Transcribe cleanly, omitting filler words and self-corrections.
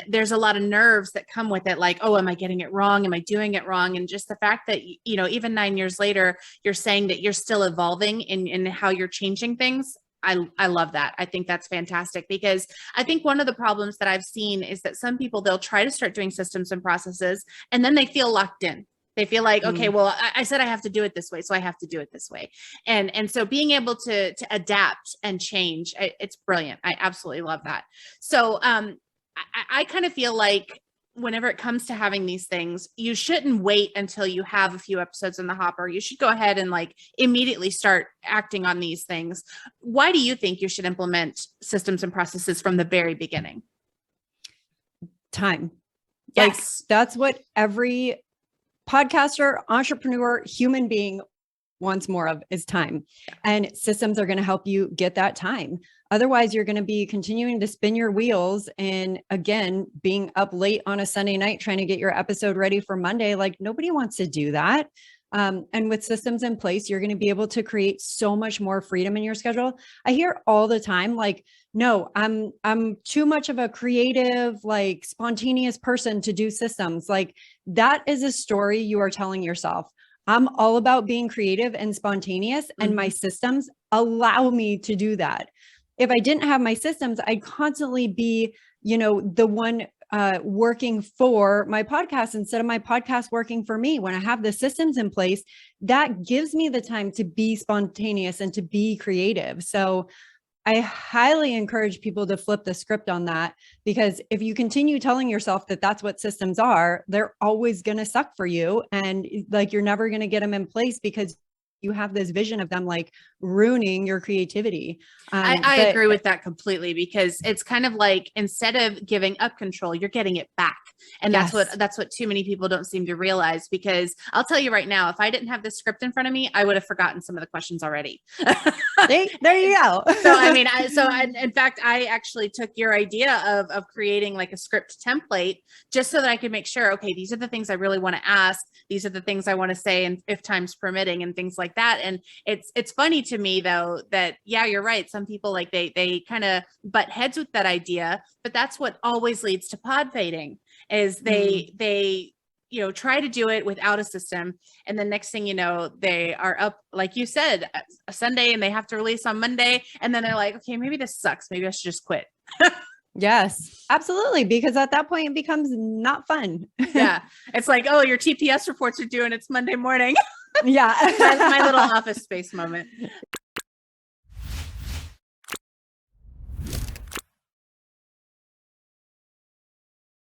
there's a lot of nerves that come with it. Like, oh, am I getting it wrong? Am I doing it wrong? And just the fact that, even 9 years later, you're saying that you're still evolving in how you're changing things. I love that. I think that's fantastic, because I think one of the problems that I've seen is that some people, they'll try to start doing systems and processes, and then they feel locked in. They feel like, okay, well, I said I have to do it this way, so I have to do it this way. And so being able to adapt and change, it's brilliant. I absolutely love that. So I kind of feel like whenever it comes to having these things, you shouldn't wait until you have a few episodes in the hopper. You should go ahead and like immediately start acting on these things. Why do you think you should implement systems and processes from the very beginning? Time. Yes. Like, that's what every podcaster, entrepreneur, human being wants more of, is time. And systems are going to help you get that time. Otherwise, you're going to be continuing to spin your wheels, and again, being up late on a Sunday night trying to get your episode ready for Monday. Like, nobody wants to do that. And with systems in place, you're going to be able to create so much more freedom in your schedule. I hear all the time, like, no, I'm too much of a creative, like spontaneous person to do systems. Like, that is a story you are telling yourself. I'm all about being creative and spontaneous, and my systems allow me to do that. If I didn't have my systems, I'd constantly be, the one working for my podcast instead of my podcast working for me. When I have the systems in place, that gives me the time to be spontaneous and to be creative. So I highly encourage people to flip the script on that, because if you continue telling yourself that that's what systems are, they're always going to suck for you. And like, you're never going to get them in place because you have this vision of them like ruining your creativity. I agree with that completely, because it's kind of like, instead of giving up control, you're getting it back. And that's what too many people don't seem to realize, because I'll tell you right now, if I didn't have this script in front of me, I would have forgotten some of the questions already. There you go. So, I mean, in fact, I actually took your idea of creating like a script template just so that I could make sure, okay, these are the things I really want to ask. These are the things I want to say, and if time's permitting, and things like that. And it's funny to me though, that, yeah, you're right. Some people, like, they kind of butt heads with that idea, but that's what always leads to pod fading, is they try to do it without a system. And then next thing you know, they are up, like you said, a Sunday, and they have to release on Monday. And then they're like, okay, maybe this sucks. Maybe I should just quit. Yes, absolutely. Because at that point it becomes not fun. Yeah. It's like, oh, your TPS reports are due and it's Monday morning. Yeah. My little Office Space moment.